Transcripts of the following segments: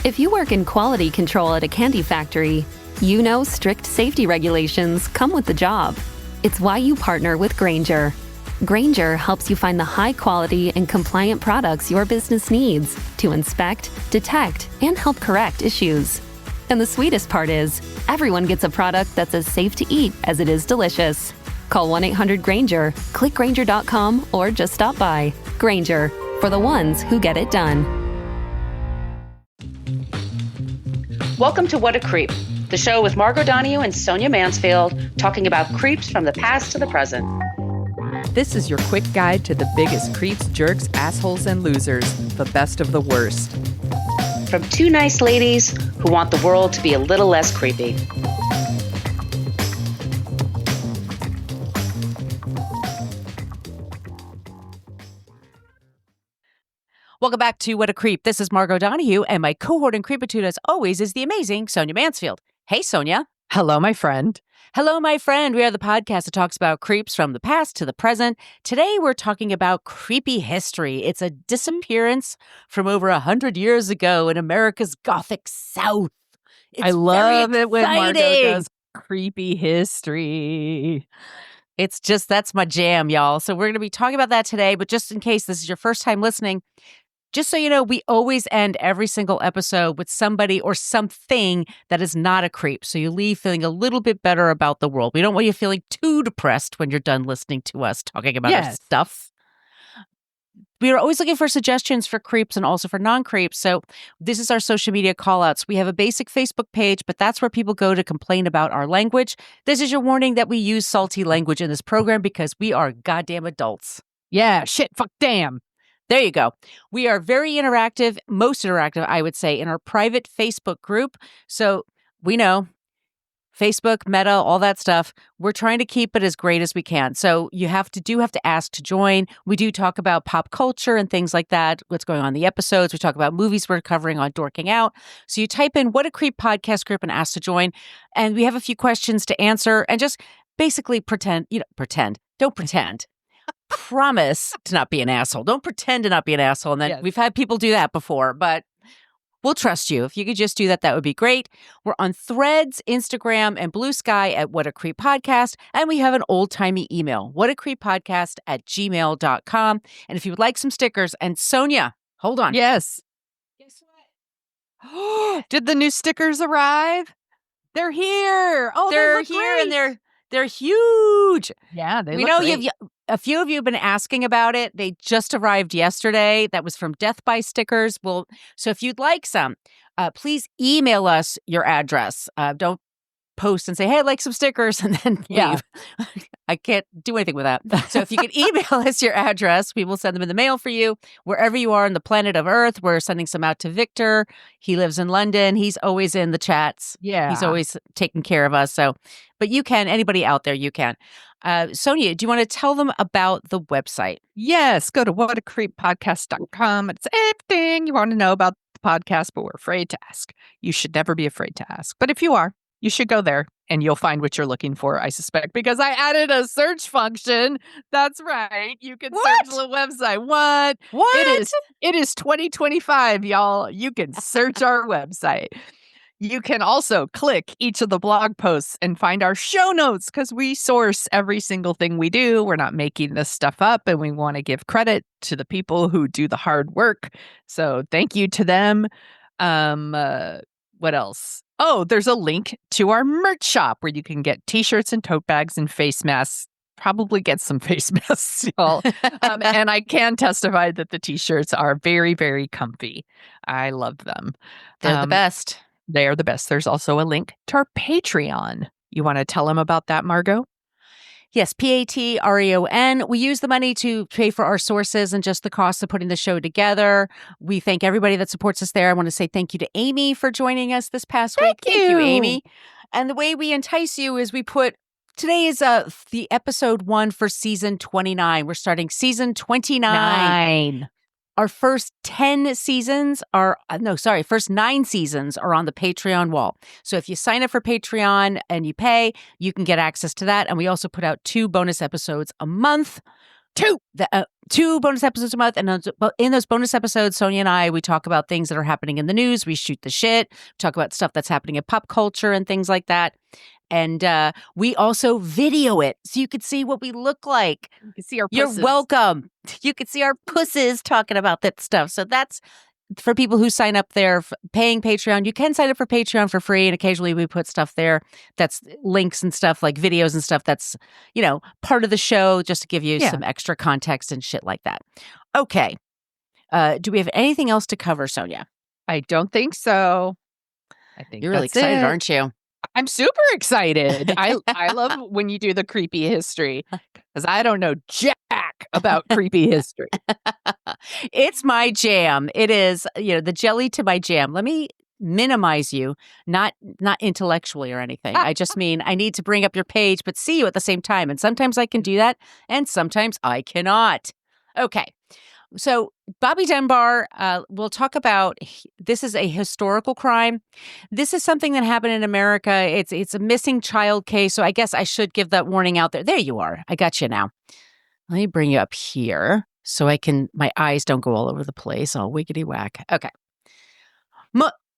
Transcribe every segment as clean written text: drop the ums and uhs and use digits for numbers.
If you work in quality control at a candy factory, you know strict safety regulations come with the job. It's why you partner with Grainger. Grainger helps you find the high-quality and compliant products your business needs to inspect, detect, and help correct issues. And the sweetest part is, everyone gets a product that's as safe to eat as it is delicious. Call 1-800-GRAINGER, click Grainger.com, or just stop by. Grainger, for the ones who get it done. Welcome to What a Creep, the show with Margo Donahue and Sonia Mansfield, talking about creeps from the past to the present. This is your quick guide to the biggest creeps, jerks, assholes, and losers, the best of the worst. From two nice ladies who want the world to be a little less creepy. Welcome back to What a Creep. This is Margo Donahue, and my cohort in creepitude, as always, is the amazing Sonia Mansfield. Hey, Sonia. Hello, my friend. Hello, my friend. We are the podcast that talks about creeps from the past to the present. Today, we're talking about creepy history. It's a disappearance from over 100 years ago in America's Gothic South. I love it when Margo does creepy history. It's just, that's my jam, y'all. So we're going to be talking about that today, but just in case this is your first time listening, just so you know, we always end every single episode with somebody or something that is not a creep. So you leave feeling a little bit better about the world. We don't want you feeling too depressed when you're done listening to us talking about our stuff. We are always looking for suggestions for creeps and also for non-creeps. So this is our social media callouts. We have a basic Facebook page, but that's where people go to complain about our language. This is your warning that we use salty language in this program because we are goddamn adults. Yeah, shit, fuck, damn. There you go. We are very interactive, most interactive, I would say, in our private Facebook group. So we know Facebook, Meta, all that stuff. We're trying to keep it as great as we can. So you have to ask to join. We do talk about pop culture and things like that, what's going on in the episodes. We talk about movies we're covering on Dorking Out. So you type in What a Creep podcast group and ask to join. And we have a few questions to answer and just basically don't pretend. Promise to not be an asshole. Don't pretend to not be an asshole. And then we've had people do that before, but we'll trust you. If you could just do that, that would be great. We're on Threads, Instagram, and Blue Sky at What a Creep Podcast. And we have an old-timey email, whatacreeppodcast@gmail.com. And if you would like some stickers, and Sonia, hold on. Yes. Guess what? Did the new stickers arrive? They're here. Oh, they're here, great. and they're huge. Yeah, they we look know great. A few of you have been asking about it. They just arrived yesterday. That was from Death by Stickers. So if you'd like some, please email us your address. Don't post and say, hey, I'd like some stickers, and then leave. I can't do anything with that. So if you could email us your address, we will send them in the mail for you. Wherever you are on the planet of Earth, we're sending some out to Victor. He lives in London. He's always in the chats. Yeah. He's always taking care of us. So, but you can, anybody out there, you can. Sonia, do you want to tell them about the website? Yes, go to whatacreeppodcast.com. It's everything you want to know about the podcast, but we're afraid to ask. You should never be afraid to ask. But if you are, you should go there and you'll find what you're looking for, I suspect, because I added a search function. That's right. You can search the website. What? It is 2025, y'all. You can search our website. You can also click each of the blog posts and find our show notes because we source every single thing we do. We're not making this stuff up, and we want to give credit to the people who do the hard work. So thank you to them. What else? Oh, there's a link to our merch shop where you can get t-shirts and tote bags and face masks. Probably get some face masks, y'all. And I can testify that the t-shirts are very, very comfy. I love them. They're the best. They are the best. There's also a link to our Patreon. You want to tell them about that, Margo? Yes, Patreon. We use the money to pay for our sources and just the cost of putting the show together. We thank everybody that supports us there. I want to say thank you to Amy for joining us this past week. Thank you, Amy. And the way we entice you is we put today is the episode 1 for season 29. We're starting season 29. Our first 9 seasons are on the Patreon wall. So if you sign up for Patreon and you pay, you can get access to that. And we also put out 2 bonus episodes a month. Two bonus episodes a month. And in those bonus episodes, Sonia and I, we talk about things that are happening in the news. We shoot the shit, talk about stuff that's happening in pop culture and things like that. And we also video it so you could see what we look like. You can see our pusses. You're welcome. You could see our pusses talking about that stuff. So that's for people who sign up there, paying Patreon. You can sign up for Patreon for free, and occasionally we put stuff there that's links and stuff, like videos and stuff that's, part of the show, just to give you some extra context and shit like that. Okay. Do we have anything else to cover, Sonia? I don't think so. I think you're really excited, aren't you? I'm super excited. I love when you do the creepy history because I don't know jack about creepy history. It's my jam. It is, the jelly to my jam. Let me minimize you, not intellectually or anything. I just mean I need to bring up your page, but see you at the same time. And sometimes I can do that, and sometimes I cannot. Okay. So Bobby Dunbar, we'll talk about, this is a historical crime. This is something that happened in America. It's a missing child case. So I guess I should give that warning out there. There you are. I got you now. Let me bring you up here so my eyes don't go all over the place. All wiggity whack. Okay.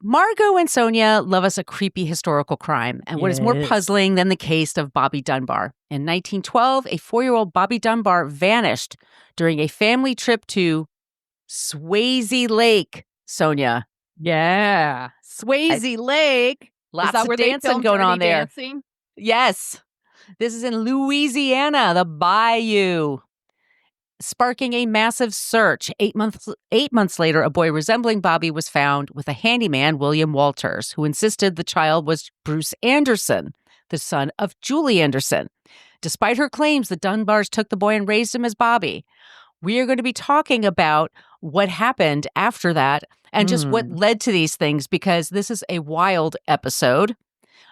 Margo and Sonia love us a creepy historical crime. And what is more puzzling than the case of Bobby Dunbar? In 1912, a 4-year-old Bobby Dunbar vanished during a family trip to Swayze Lake, Sonia. Yeah. Swayze Lake. Lots of dancing going on there. Dancing? Yes. This is in Louisiana, the bayou, sparking a massive search. 8 months later, a boy resembling Bobby was found with a handyman, William Walters, who insisted the child was Bruce Anderson, the son of Julie Anderson. Despite her claims, the Dunbars took the boy and raised him as Bobby. We are going to be talking about what happened after that and just what led to these things, because this is a wild episode.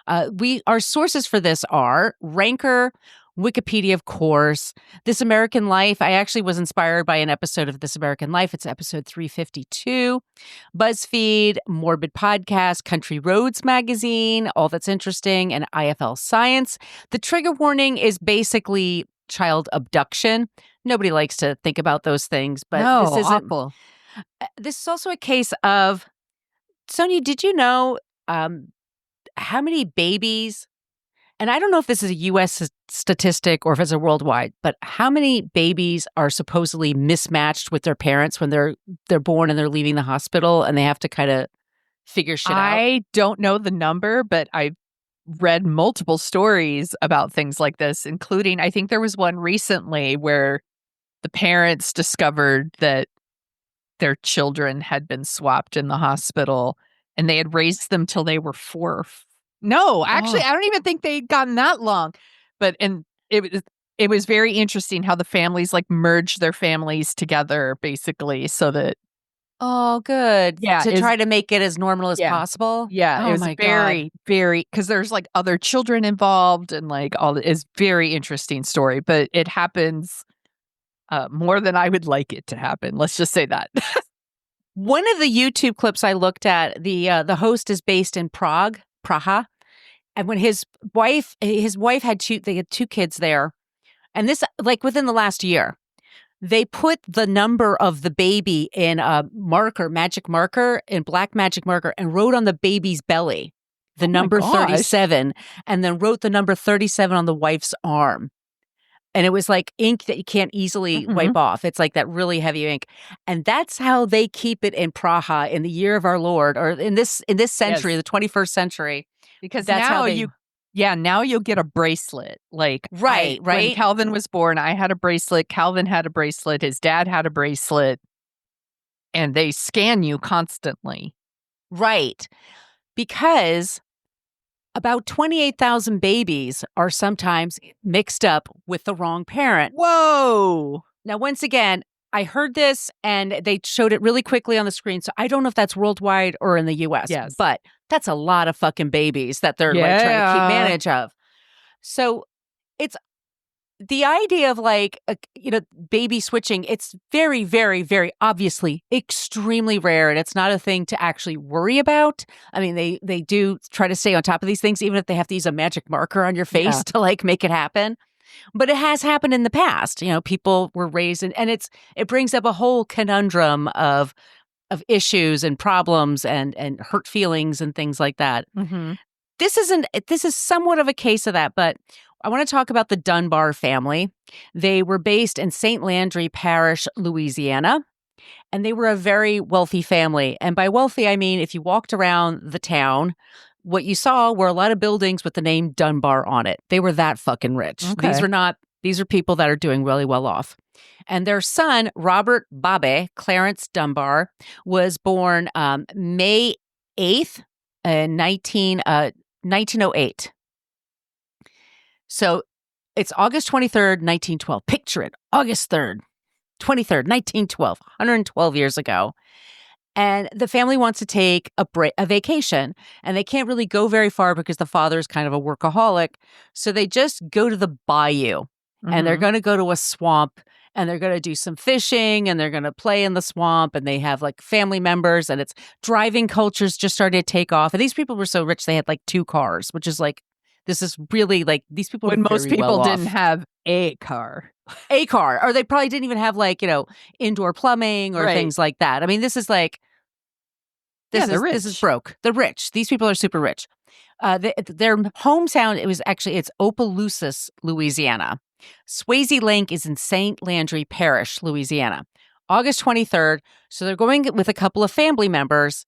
Our sources for this are Ranker, Wikipedia, of course, This American Life. I actually was inspired by an episode of This American Life. It's episode 352. BuzzFeed, Morbid Podcast, Country Roads Magazine, All That's Interesting, and IFL Science. The trigger warning is basically child abduction. Nobody likes to think about those things, but this isn't awful. This is also a case of, Sonia, did you know how many babies, and I don't know if this is a U.S. statistic or if it's a worldwide, but how many babies are supposedly mismatched with their parents when they're born and they're leaving the hospital and they have to kind of figure shit out? I don't know the number, but I've read multiple stories about things like this, including, I think there was one recently where the parents discovered that their children had been swapped in the hospital and they had raised them till they were 4. No, actually, I don't even think they'd gotten that long. But it was very interesting how the families merged their families together, basically, so that. Oh, good. Yeah, to try to make it as normal as possible. Yeah, it was very, very, because there's other children involved and all. It's very interesting story, but it happens more than I would like it to happen. Let's just say that. One of the YouTube clips I looked at, the host is based in Prague, and when his wife had they had 2 kids there, and this within the last year, they put the number of the baby in a magic marker, and wrote on the baby's belly the number 37, and then wrote the number 37 on the wife's arm. And it was like ink that you can't easily wipe off. It's like that really heavy ink. And that's how they keep it in Praha in the year of our Lord, or in this century, the 21st century. Because that's now how they... now you'll get a bracelet. Right. When Calvin was born, I had a bracelet. Calvin had a bracelet. His dad had a bracelet. And they scan you constantly. Right. Because about 28,000 babies are sometimes mixed up with the wrong parent. Whoa. Now, once again, I heard this and they showed it really quickly on the screen. So I don't know if that's worldwide or in the U.S. Yes. But that's a lot of fucking babies that they're trying to keep manage of. So it's the idea of baby switching. It's very, very, very obviously extremely rare. And it's not a thing to actually worry about. I mean, they do try to stay on top of these things, even if they have to use a magic marker on your face to make it happen. But it has happened in the past. People were raised and it brings up a whole conundrum of issues and problems and hurt feelings and things like that. Mm-hmm. This is somewhat of a case of that, but I want to talk about the Dunbar family. They were based in St. Landry Parish, Louisiana, and they were a very wealthy family. And by wealthy, I mean if you walked around the town, what you saw were a lot of buildings with the name Dunbar on it. They were that fucking rich. Okay. These are people that are doing really well off. And their son, Robert Bobby Clarence Dunbar, was born May 8th in 1908. So it's August 23rd, 1912. Picture it. August 3rd, 23rd, 1912, 112 years ago. And the family wants to take a vacation, and they can't really go very far because the father's kind of a workaholic. So they just go to the bayou, and they're going to go to a swamp, and they're going to do some fishing, and they're going to play in the swamp, and they have like family members, and it's driving cultures just started to take off. And these people were so rich, they had like 2 cars, which is like, this is really like these people. When most people well didn't have a car. A car, or they probably didn't even have like, indoor plumbing or things like that. I mean, this is like, this is broke. They're rich. These people are super rich. Their hometown, it's Opelousas, Louisiana. Swayze Lake is in St. Landry Parish, Louisiana. August 23rd. So they're going with a couple of family members,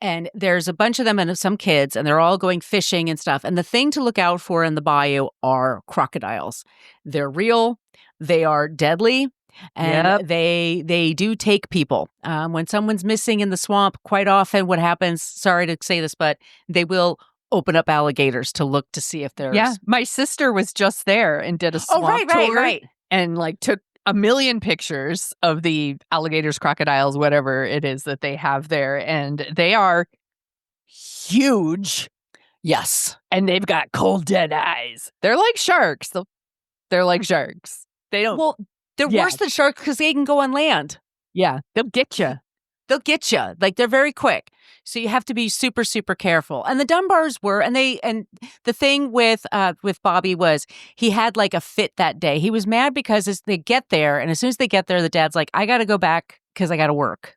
and there's a bunch of them and some kids, and they're all going fishing and stuff. And the thing to look out for in the bayou are crocodiles. They're real. They are deadly. And they do take people. When someone's missing in the swamp, quite often what happens, sorry to say this, but they will open up alligators to look to see if there's... Yeah, my sister was just there and did a swamp tour. Right. And like took a million pictures of the alligators, crocodiles, whatever it is that they have there. And they are huge. Yes. And they've got cold, dead eyes. They're like sharks. They're like sharks. They don't... Well, they're worse than sharks because they can go on land. Yeah, they'll get you. They'll get you. Like, they're very quick. So you have to be super, super careful. And the Dunbars were, and the thing with Bobby was he had like a fit that day. He was mad because as they get there, and as soon as they get there, the dad's like, I got to go back because I got to work.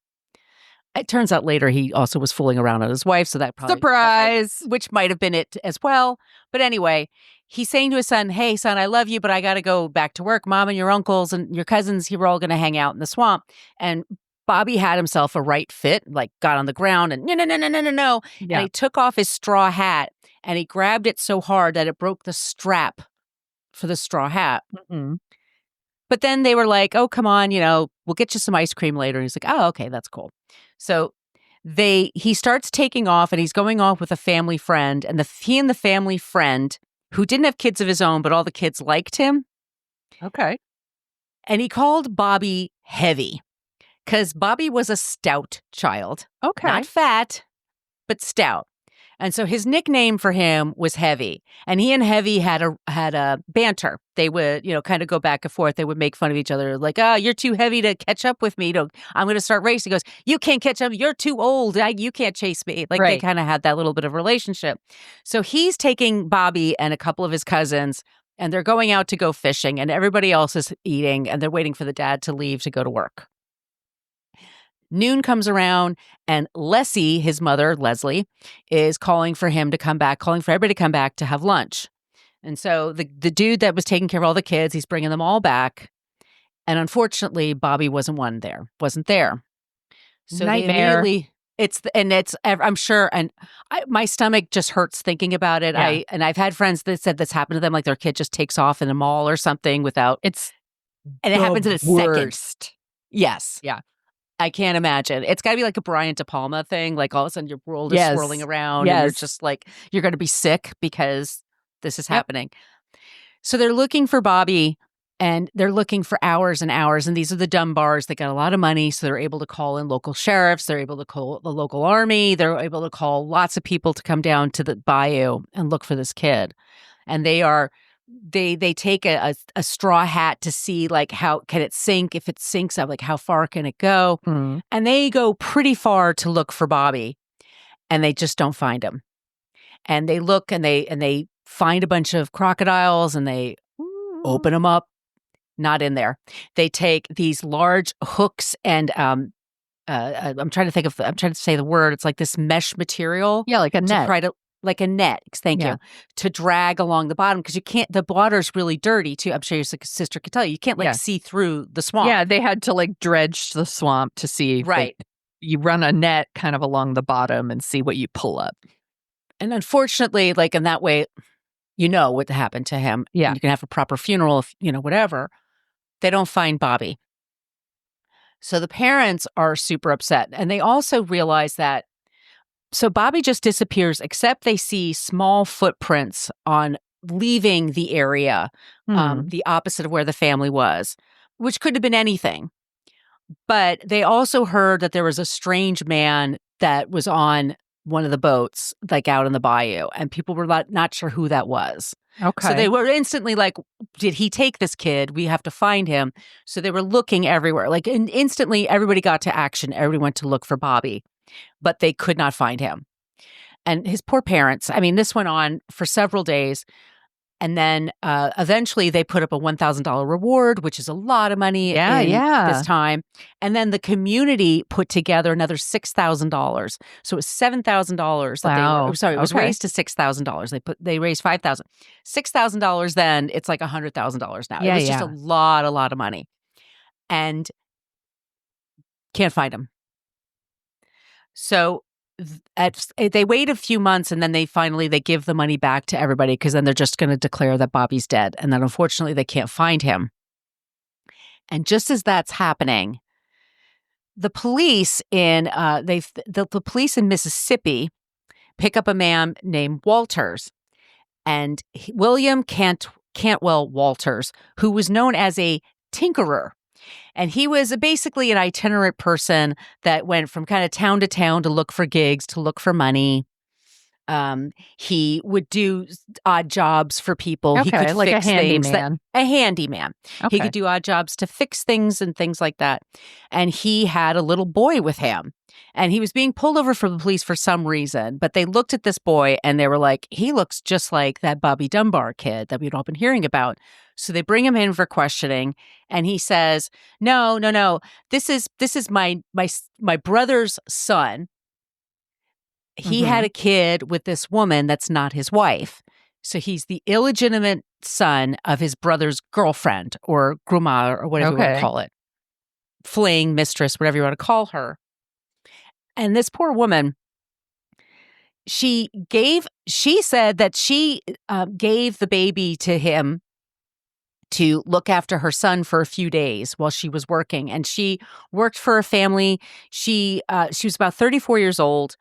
It turns out later he also was fooling around on his wife, so that probably... Surprise! Which might have been it as well. But anyway, he's saying to his son, hey, son, I love you, but I got to go back to work. Mom and your uncles and your cousins, you were all going to hang out in the swamp. And Bobby had himself a right fit, like got on the ground and no. Yeah. And he took off his straw hat and he grabbed it so hard that it broke the strap for the straw hat. Mm-hmm. But then they were like, oh, come on, we'll get you some ice cream later. And he's like, oh, okay, that's cool. So he starts taking off and he's going off with a family friend. And he and the family friend, who didn't have kids of his own, but all the kids liked him. Okay. And he called Bobby Heavy because Bobby was a stout child. Okay. Not fat, but stout. And so his nickname for him was Heavy. And he and Heavy had a banter. They would, kind of go back and forth. They would make fun of each other. Like, oh, you're too heavy to catch up with me. I'm going to start racing. He goes, you can't catch up. You're too old. You can't chase me. Like They kind of had that little bit of relationship. So he's taking Bobby and a couple of his cousins, and they're going out to go fishing. And everybody else is eating, and they're waiting for the dad to leave to go to work. Noon comes around and Leslie, his mother, Leslie, is calling for him to come back, calling for everybody to come back to have lunch. And so the dude that was taking care of all the kids, he's bringing them all back. And unfortunately, Bobby wasn't there. So Nightmare. I'm sure, and my stomach just hurts thinking about it. Yeah. I've had friends that said this happened to them, like their kid just takes off in a mall or something and it happens in a worst. second. Yes. Yeah. I can't imagine. It's got to be like a Brian De Palma thing. Like all of a sudden your world is swirling around and you're just like, you're going to be sick because this is happening. So they're looking for Bobby and they're looking for hours and hours. And these are the Dunbars. They got a lot of money. So they're able to call in local sheriffs. They're able to call the local army. They're able to call lots of people to come down to the bayou and look for this kid. And they take a straw hat to see like how can it sink. If it sinks up, like how far can it go? Mm. And they go pretty far to look for Bobby, and they just don't find him. And they look and they find a bunch of crocodiles, and they open them up. Not in there. They take these large hooks and I'm trying to say the word. It's like this mesh material. Yeah, like a net. Like a net. Thank you. To drag along the bottom because you can't. The water's really dirty too. I'm sure your sister could tell you. You can't see through the swamp. Yeah, they had to dredge the swamp to see. Right. You run a net kind of along the bottom and see what you pull up. And unfortunately, in that way, what happened to him. Yeah, you can have a proper funeral if whatever. They don't find Bobby. So the parents are super upset. And they also realize that, so Bobby just disappears, except they see small footprints on leaving the area, the opposite of where the family was, which could have been anything. But they also heard that there was a strange man that was on one of the boats, out in the bayou, and people were not sure who that was. Okay. So they were instantly like, did he take this kid? We have to find him. So they were looking everywhere. And instantly everybody got to action. Everybody went to look for Bobby, but they could not find him. And his poor parents, this went on for several days. And then eventually they put up a $1,000 reward, which is a lot of money this time. And then the community put together another $6,000. So it was $7,000. Wow. It was raised to $6,000. They raised $5,000. $6,000 then, it's like $100,000 now. It was just a lot of money. And can't find him. So they wait a few months and then they give the money back to everybody because then they're just going to declare that Bobby's dead. And then unfortunately they can't find him. And just as that's happening, the police in the police in Mississippi pick up a man named Walters, and William Cantwell Walters, who was known as a tinkerer. And he was basically an itinerant person that went from kind of town to town to look for gigs, to look for money. He would do odd jobs for people. Okay, he could like fix a handyman. A handyman. Okay. He could do odd jobs to fix things and things like that. And he had a little boy with him. And he was being pulled over for the police for some reason. But they looked at this boy and they were like, he looks just like that Bobby Dunbar kid that we'd all been hearing about. So they bring him in for questioning. And he says, no. This is my brother's son. He had a kid with this woman that's not his wife. So he's the illegitimate son of his brother's girlfriend or grandma or whatever you want to call it. Fling, mistress, whatever you want to call her. And this poor woman, she said that she gave the baby to him to look after her son for a few days while she was working. And she worked for a family. She was about 34 years old.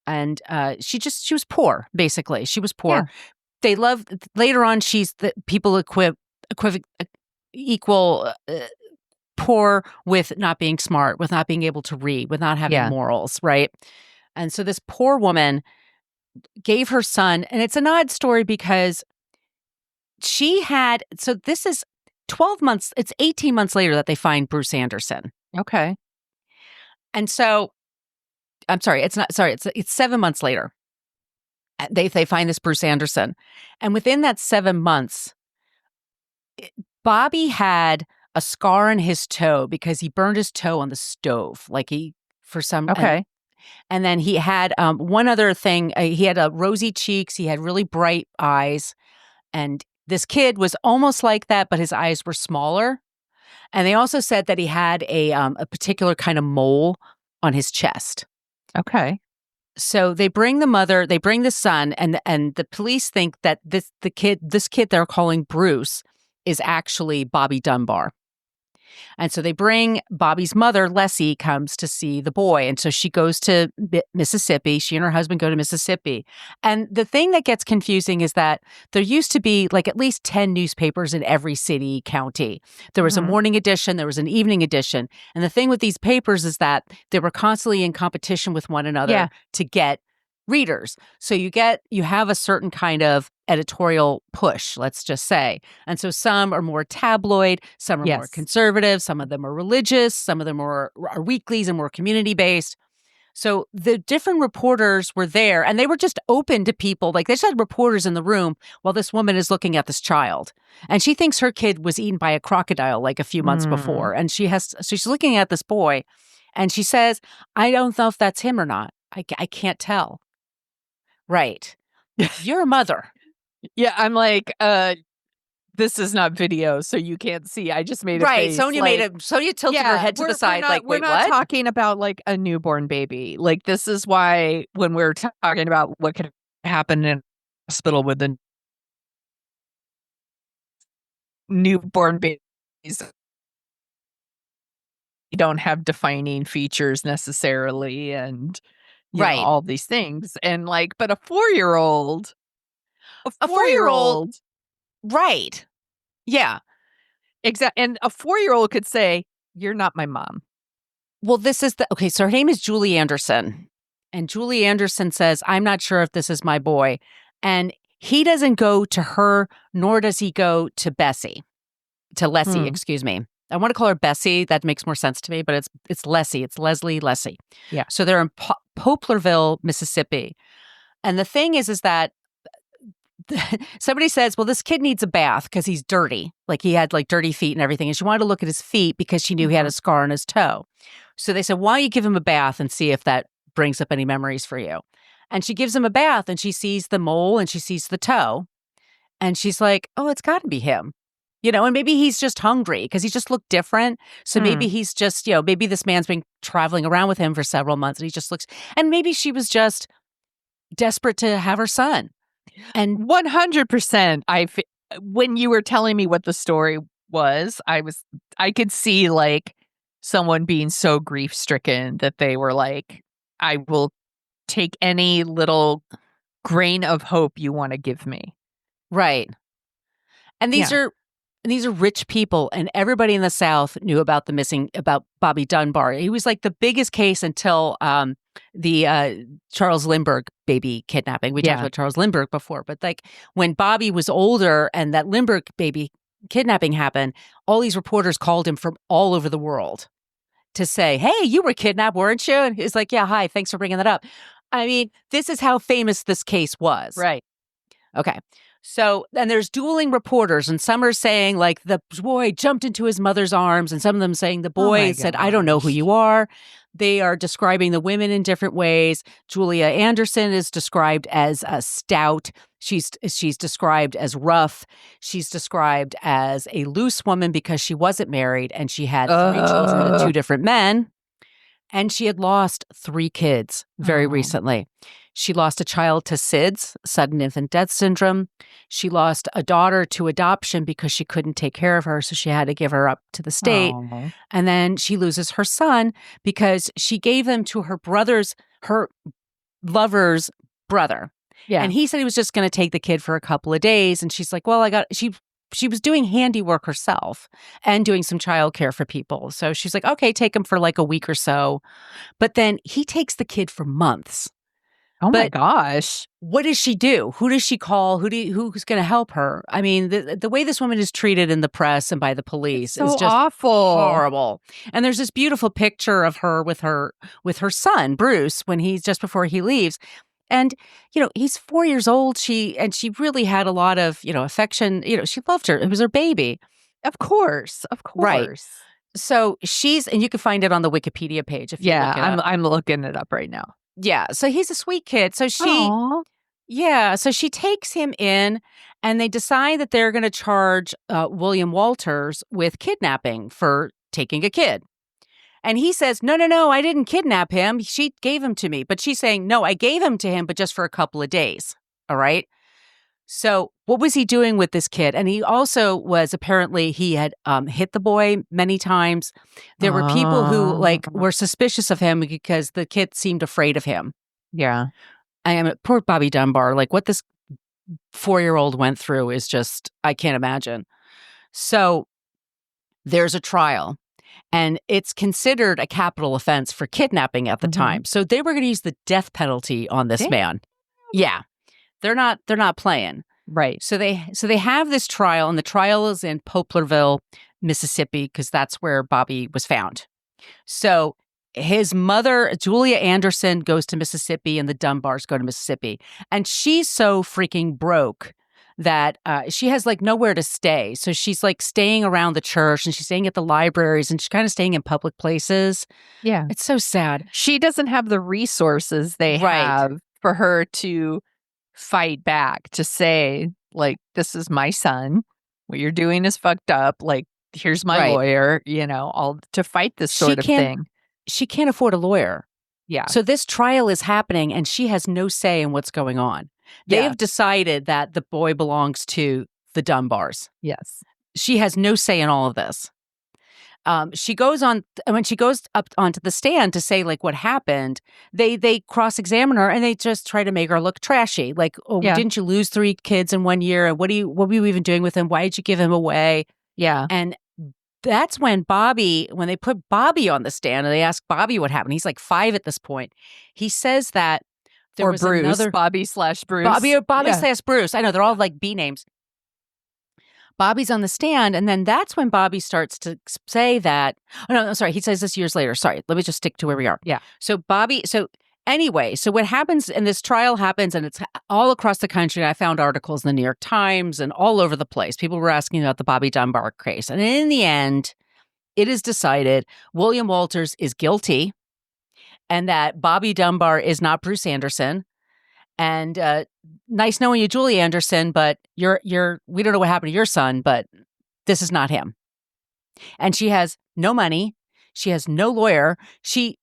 And she was poor, basically. She was poor. They loved, later on, she's the people equal poor with not being smart, with not being able to read, with not having morals, right? And so this poor woman gave her son, and it's an odd story because this is 12 months, it's 18 months later that they find Bruce Anderson. Okay. And so, I'm sorry, it's 7 months later. They find this Bruce Anderson. And within that 7 months, Bobby had a scar on his toe because he burned his toe on the stove. And then he had one other thing. He had rosy cheeks. He had really bright eyes. And this kid was almost like that, but his eyes were smaller. And they also said that he had a particular kind of mole on his chest. Okay. So they bring the son, and the police think that this kid they're calling Bruce is actually Bobby Dunbar. And so they bring Bobby's mother, Leslie, comes to see the boy. And so she goes to Mississippi. She and her husband go to Mississippi. And the thing that gets confusing is that there used to be at least 10 newspapers in every city, county. There was a morning edition, there was an evening edition. And the thing with these papers is that they were constantly in competition with one another to get readers. So you have a certain kind of editorial push, let's just say. And so some are more tabloid, some are more conservative, some of them are religious, some of them are weeklies and more community-based. So the different reporters were there and they were just open to people. Like they just had reporters in the room while this woman is looking at this child. And she thinks her kid was eaten by a crocodile like a few months before. And so she's looking at this boy and she says, I don't know if that's him or not. I can't tell. Right. You're a mother. Yeah, I'm like, this is not video, so you can't see. I just made a face. Sonia tilted her head to the side, like, wait, we're not what? talking about like a newborn baby. Like, this is why when we're talking about what could happen in a hospital with a newborn babies, you don't have defining features necessarily, and you know, Right. all these things. And like, but a 4-year-old, A 4-year-old. Right. Yeah. Exactly. And a 4-year-old could say, "You're not my mom." Well, okay, so her name is Julie Anderson. And Julie Anderson says, I'm not sure if this is my boy. And he doesn't go to her, nor does he go to Leslie, excuse me. I want to call her Bessie. That makes more sense to me, but it's Leslie. It's Leslie. Yeah. So they're in Poplarville, Mississippi. And the thing is that somebody says, well, this kid needs a bath because he's dirty. Like he had like dirty feet and everything. And she wanted to look at his feet because she knew he had a scar on his toe. So they said, why don't you give him a bath and see if that brings up any memories for you? And she gives him a bath and she sees the mole and she sees the toe. And she's like, oh, it's got to be him. You know, and maybe he's just hungry because he just looked different. So maybe he's just, you know, maybe this man's been traveling around with him for several months and he just looks, and maybe she was just desperate to have her son. And 100%. When you were telling me what the story was, I could see like someone being so grief stricken that they were like, I will take any little grain of hope you want to give me. Right. And these are rich people, and everybody in the South knew about about Bobby Dunbar. He was like the biggest case until the Charles Lindbergh baby kidnapping. We talked about Charles Lindbergh before, but like when Bobby was older and that Lindbergh baby kidnapping happened, all these reporters called him from all over the world to say, hey, you were kidnapped, weren't you? And he's like, yeah, hi, thanks for bringing that up. I mean, this is how famous this case was. Right. Okay. So, and there's dueling reporters, and some are saying like the boy jumped into his mother's arms, and some of them saying the boy said, I don't know who you are. They are describing the women in different ways. Julia Anderson is described as stout. She's described as rough. She's described as a loose woman because she wasn't married and she had 3 children with 2 different men. And she had lost 3 kids very recently. She lost a child to SIDS, sudden infant death syndrome. She lost a daughter to adoption because she couldn't take care of her, so she had to give her up to the state. And then she loses her son because she gave him to her lover's brother. Yeah. And he said he was just going to take the kid for a couple of days. And she's like, well, she was doing handiwork herself and doing some childcare for people. So she's like, okay, take him for like a week or so. But then he takes the kid for months. Oh my gosh. What does she do? Who does she call? Who's going to help her? I mean, the way this woman is treated in the press and by the police is just awful. Horrible. And there's this beautiful picture of her with her son, Bruce, when he's just before he leaves. And, you know, he's 4 years old. She really had a lot of, you know, affection. You know, she loved her. It was her baby. Of course. Right. So and you can find it on the Wikipedia page if you look it up. I'm looking it up right now. Yeah. So he's a sweet kid. So so she takes him in and they decide that they're going to charge William Walters with kidnapping for taking a kid. And he says, no, I didn't kidnap him. She gave him to me. But she's saying, no, I gave him to him, but just for a couple of days. All right. So what was he doing with this kid? And he also apparently he had hit the boy many times. There were people who were suspicious of him because the kid seemed afraid of him. Yeah. Poor Bobby Dunbar, like what this 4-year-old went through is just, I can't imagine. So there's a trial. And it's considered a capital offense for kidnapping at the time. So they were going to use the death penalty on this man. Yeah. They're not playing. Right. So they have this trial, and the trial is in Poplarville, Mississippi, because that's where Bobby was found. So his mother, Julia Anderson, goes to Mississippi and the Dunbars go to Mississippi. And she's so freaking broke that she has like nowhere to stay. So she's like staying around the church and she's staying at the libraries and she's kind of staying in public places. Yeah. It's so sad. She doesn't have the resources they have for her to fight back, to say, like, this is my son. What you're doing is fucked up. Like, here's my lawyer, all to fight this sort of thing. She can't afford a lawyer. Yeah. So this trial is happening and she has no say in what's going on. They have decided that the boy belongs to the Dunbars. Yes. She has no say in all of this. She goes on, when she goes up onto the stand to say like what happened, they cross-examine her and they just try to make her look trashy. Like, didn't you lose 3 kids in 1 year? And what were you even doing with him? Why did you give him away? Yeah. And that's when they put Bobby on the stand and they ask Bobby what happened. He's like 5 at this point. He says that there was Bruce, another Bobby/Bruce. Bobby/Bruce. I know, they're all like B names. Bobby's on the stand, and then that's when Bobby starts to say that. Oh, no, sorry. He says this years later. Sorry. Let me just stick to where we are. Yeah. So anyway, so what happens, and this trial happens, and it's all across the country. I found articles in the New York Times and all over the place. People were asking about the Bobby Dunbar case. And in the end, it is decided William Walters is guilty and that Bobby Dunbar is not Bruce Anderson. And nice knowing you, Julie Anderson, but we don't know what happened to your son, but this is not him. And she has no money. She has no lawyer. She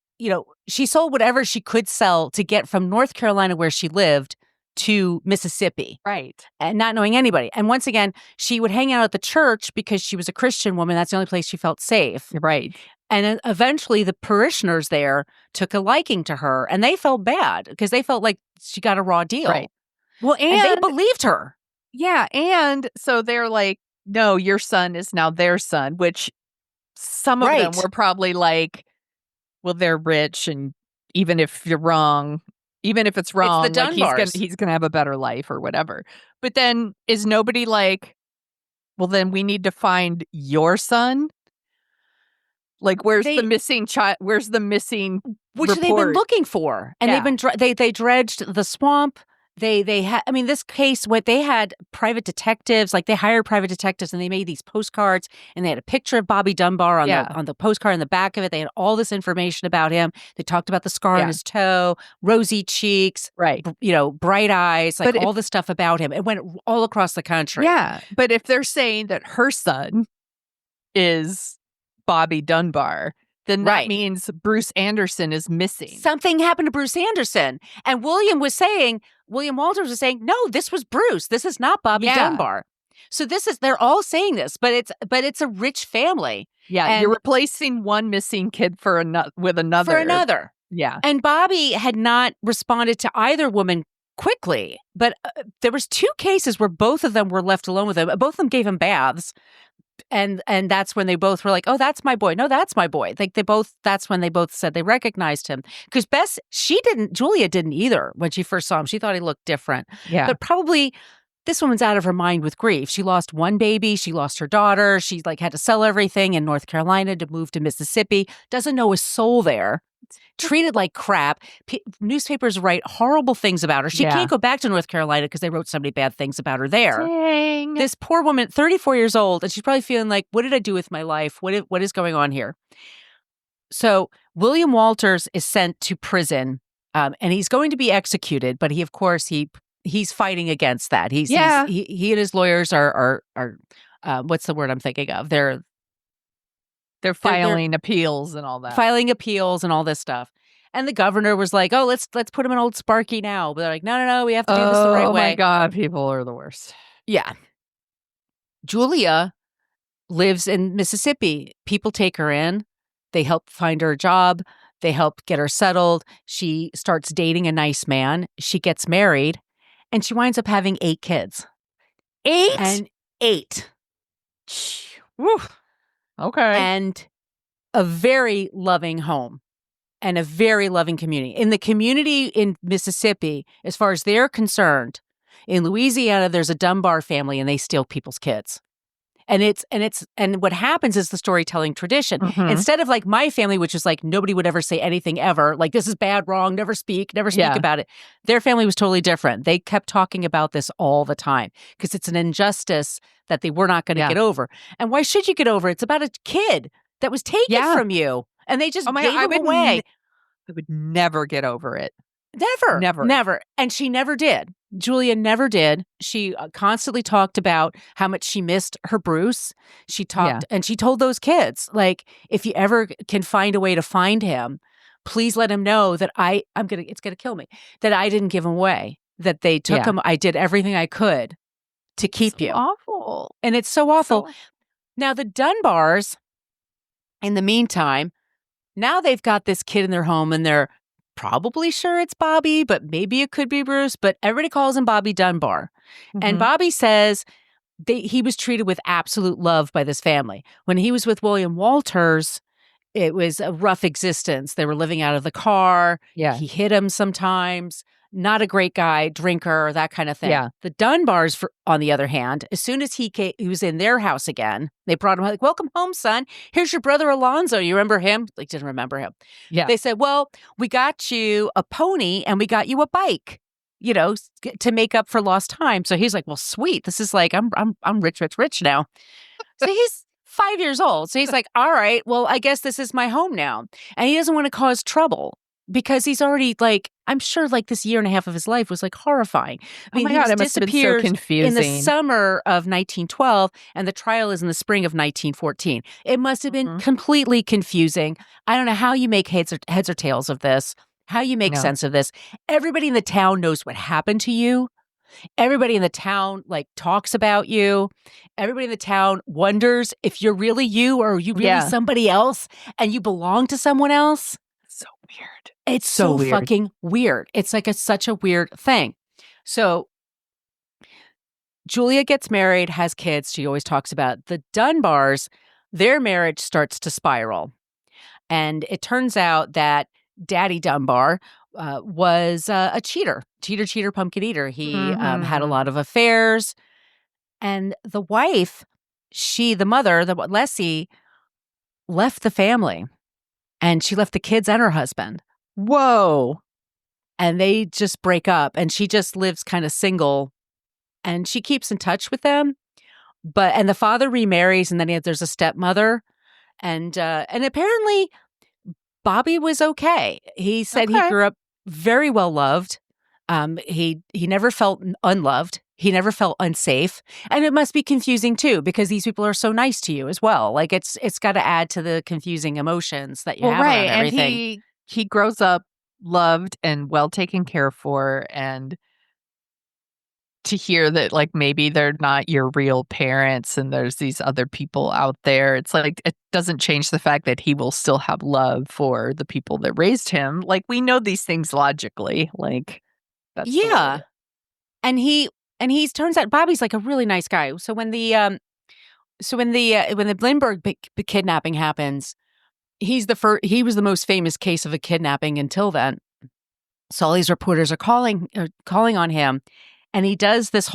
sold whatever she could sell to get from North Carolina, where she lived, to Mississippi. Right. And not knowing anybody. And once again, she would hang out at the church because she was a Christian woman. That's the only place she felt safe. Right. And then eventually the parishioners there took a liking to her and they felt bad because they felt like she got a raw deal. Right. Well, and they believed her. Yeah. And so they're like, no, your son is now their son, which some of them were probably like, well, they're rich. And even if you're wrong, even if it's wrong, it's the Dunbars. Like he's gonna have a better life or whatever. But then is nobody like, well, then we need to find your son? Like, where's the missing child? Where's the missing Which report? they've been looking for. And they've been they dredged the swamp. They had, I mean, this case, they had private detectives, like they hired private detectives and they made these postcards and they had a picture of Bobby Dunbar on the postcard in the back of it. They had all this information about him. They talked about the scar on his toe, rosy cheeks, bright eyes, like all this stuff about him. It went all across the country. Yeah. But if they're saying that her son is Bobby Dunbar, then that means Bruce Anderson is missing. Something happened to Bruce Anderson. And William Walters was saying, no, this was Bruce. This is not Bobby Dunbar. So they're all saying this, but it's a rich family. Yeah. And you're replacing one missing kid with another. For another. Yeah. And Bobby had not responded to either woman quickly, but there was 2 cases where both of them were left alone with him. Both of them gave him baths. And that's when they both were like, oh, that's my boy. No, that's my boy. Like that's when they both said they recognized him. Because Julia didn't either when she first saw him. She thought he looked different. Yeah. But probably this woman's out of her mind with grief. She lost one baby. She lost her daughter. She had to sell everything in North Carolina to move to Mississippi. Doesn't know a soul there. Treated like crap. Newspapers write horrible things about her. She can't go back to North Carolina because they wrote so many bad things about her there. Dang. This poor woman, 34 years old, and she's probably feeling like, what did I do with my life? What is going on here? So William Walters is sent to prison, and he's going to be executed. But he's fighting against that. He and his lawyers are what's the word I'm thinking of? They're filing appeals and all that. Filing appeals and all this stuff. And the governor was like, oh, let's put him in Old Sparky now. But they're like, no, we have to do this the right way. Oh, my God. People are the worst. Yeah. Julia lives in Mississippi. People take her in. They help find her a job. They help get her settled. She starts dating a nice man. She gets married. And she winds up having 8 kids. 8? Woo. Okay. And a very loving home and a very loving community. In the community in Mississippi, as far as they're concerned, in Louisiana, there's a Dunbar family and they steal people's kids. And what happens is the storytelling tradition. Instead of like my family, which is like nobody would ever say anything ever, like this is bad, wrong, never speak about it. Their family was totally different. They kept talking about this all the time because it's an injustice that they were not going to get over. And why should you get over it? It's about a kid that was taken from you, and they just gave him away. I would never get over it. Never. And she never did. Julia never did. She constantly talked about how much she missed her Bruce. She talked and she told those kids, like, if you ever can find a way to find him, please let him know that it's going to kill me, that I didn't give him away, that they took him. I did everything I could to keep you. Awful. And it's so awful. Now, the Dunbars, in the meantime, now they've got this kid in their home and they're probably sure it's Bobby, but maybe it could be Bruce, but everybody calls him Bobby Dunbar. And Bobby says he was treated with absolute love by this family. When he was with William Walters, it was a rough existence. They were living out of the car. Yeah. He hit him sometimes. Not a great guy, drinker, that kind of thing. Yeah. The Dunbars, on the other hand, as soon as he was in their house again, they brought him like, welcome home, son. Here's your brother Alonzo. You remember him? Like, didn't remember him. Yeah. They said, well, we got you a pony and we got you a bike, to make up for lost time. So he's like, well, sweet. This is like, I'm rich now. So he's 5 years old. So he's like, all right, well, I guess this is my home now. And he doesn't want to cause trouble. Because he's already like, I'm sure like this year and a half of his life was like horrifying. I mean, oh my God, it must have been so confusing. In the summer of 1912 and the trial is in the spring of 1914. It must have been completely confusing. I don't know how you make heads or tails of this, how you make sense of this. Everybody in the town knows what happened to you. Everybody in the town like talks about you. Everybody in the town wonders if you're really you or are you really somebody else and you belong to someone else. So weird. It's so weird. fucking weird. It's like such a weird thing. So Julia gets married, has kids. She always talks about the Dunbars. Their marriage starts to spiral. And it turns out that Daddy Dunbar was a cheater, pumpkin eater. He had a lot of affairs. And the wife, the mother, Leslie, left the family. And she left the kids and her husband. Whoa. And they just break up. And she just lives kind of single. And she keeps in touch with them. And the father remarries. And then there's a stepmother. And apparently Bobby was okay. He said he grew up very well loved. He never felt unloved. He never felt unsafe. And it must be confusing too, because these people are so nice to you as well. Like it's got to add to the confusing emotions that you have around everything. And he grows up loved and well taken care for, and to hear that like maybe they're not your real parents and there's these other people out there, it's like it doesn't change the fact that he will still have love for the people that raised him. Like we know these things logically. Like that's And he turns out Bobby's like a really nice guy. So when the Lindbergh kidnapping happens, he was the most famous case of a kidnapping until then. So all these reporters are calling on him, and he does this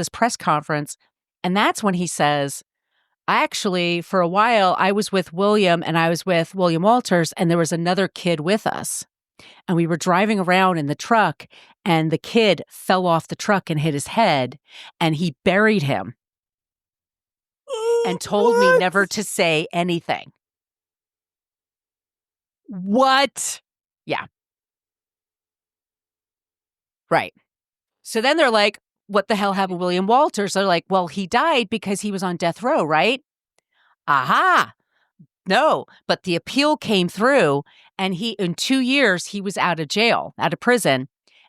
press conference, and that's when he says, actually, for a while I was with William and I was with William Walters, and there was another kid with us. And we were driving around in the truck, and the kid fell off the truck and hit his head, and he buried him and told me never to say anything. What? Yeah. Right. So then they're like, what the hell happened to William Walters? They're like, well, he died because he was on death row, right? Aha. No, but the appeal came through, and in 2 years, he was out of jail, out of prison.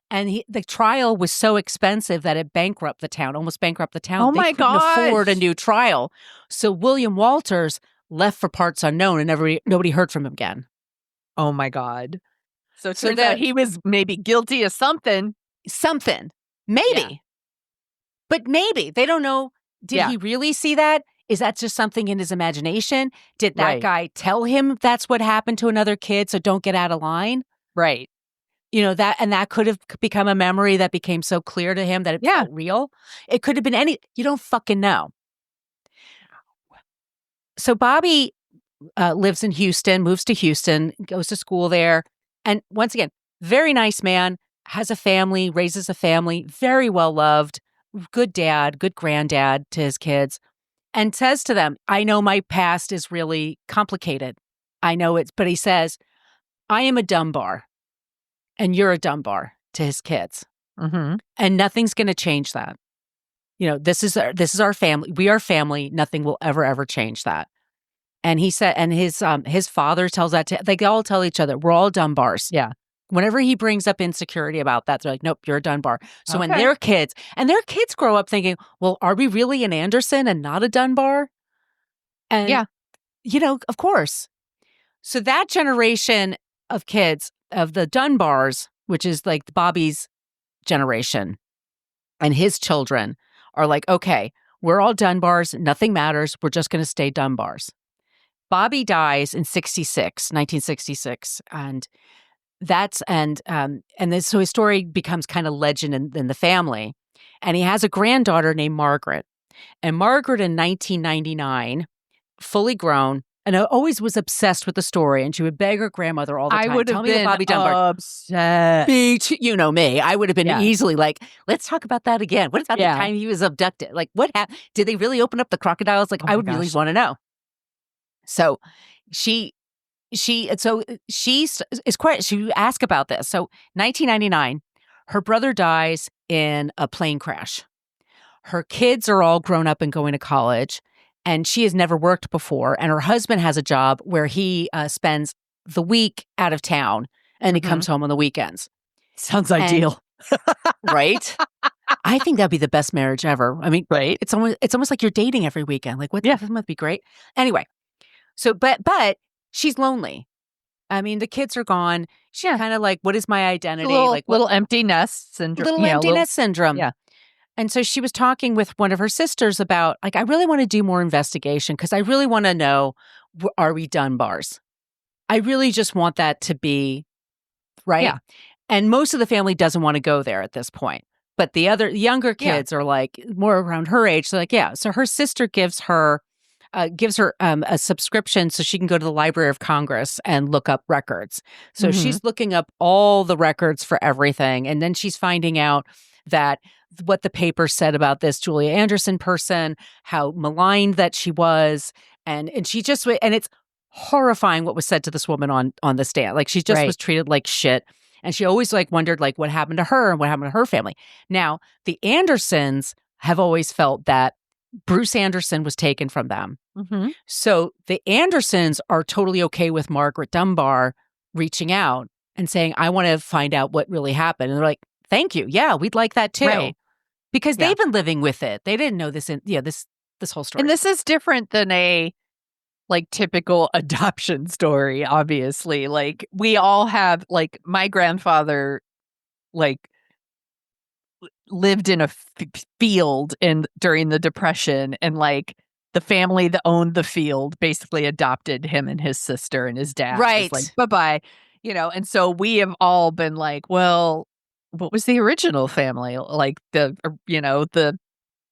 And the trial was so expensive that it almost bankrupted the town. Oh my God. They couldn't afford a new trial. So William Walters left for parts unknown, and nobody heard from him again. Oh my God. So it turns out he was maybe guilty of something. Something. Maybe. Yeah. But maybe. They don't know. Did he really see that? Is that just something in his imagination? Did that guy tell him that's what happened to another kid, so don't get out of line? Right. That could have become a memory that became so clear to him that it felt real. It could have been you don't fucking know. So Bobby lives in Houston, moves to Houston, goes to school there. And once again, very nice man, has a family, raises a family, very well loved, good dad, good granddad to his kids, and says to them, I know my past is really complicated. I know it's, but he says, I am a Dunbar and you're a Dunbar to his kids. Mm-hmm. And nothing's going to change that. This is our family. We are family. Nothing will ever change that. And he said, and his father tells that they all tell each other, we're all Dunbars. Yeah. Whenever he brings up insecurity about that, they're like, nope, you're a Dunbar. So when Okay. their kids grow up thinking, well, are we really an Anderson and not a Dunbar? And, Yeah. of course. So that generation of kids, of the Dunbars, which is like Bobby's generation, and his children are like, okay, we're all Dunbars. Nothing matters. We're just going to stay Dunbars. Bobby dies in 1966. And so his story becomes kind of legend in the family. And he has a granddaughter named Margaret. And Margaret in 1999, fully grown, and I always was obsessed with the story. And she would beg her grandmother all the time. I would have Tell me the been Bobby Dunbar. obsessed. You know me. I would have been Yeah. easily like, let's talk about that again. What about Yeah. the time he was abducted? Like, what happened? Did they really open up the crocodiles? Like, Oh I my would really gosh. want to know. So she is quite. She asked about this. So 1999, her brother dies in a plane crash. Her kids are all grown up and going to college, and she has never worked before. And her husband has a job where he spends the week out of town, and he comes home on the weekends. Sounds ideal. Right? I think that'd be the best marriage ever. I mean, Right. it's almost like you're dating every weekend. Like, what? Yeah. That must be great. Anyway, so but she's lonely. I mean, the kids are gone. She's kind of like, what is my identity? Little empty nest syndrome. Little empty nest syndrome. Yeah. And so she was talking with one of her sisters about, like, I really want to do more investigation because I really want to know, are we Dunbars? I really just want that to be right. Yeah. And most of the family doesn't want to go there at this point. But the younger kids are like more around her age. They're like, yeah. So her sister gives her a subscription so she can go to the Library of Congress and look up records. So she's looking up all the records for everything. And then she's finding out that what the paper said about this Julia Anderson person, how maligned that she was. And she just, and it's horrifying what was said to this woman on the stand. Like, she just was treated like shit. And she always wondered what happened to her and what happened to her family. Now, the Andersons have always felt that Bruce Anderson was taken from them. Mm-hmm. So the Andersons are totally okay with Margaret Dunbar reaching out and saying, I want to find out what really happened. And they're like, thank you. Yeah, we'd like that too. Right. Because they've been living with it. They didn't know this this whole story. And this is different than a typical adoption story, obviously. Like, we all have, like, my grandfather lived in a field during the Depression, and the family that owned the field basically adopted him and his sister, and his dad was like, bye-bye, and so we have all been like, well, what was the original family? Like, the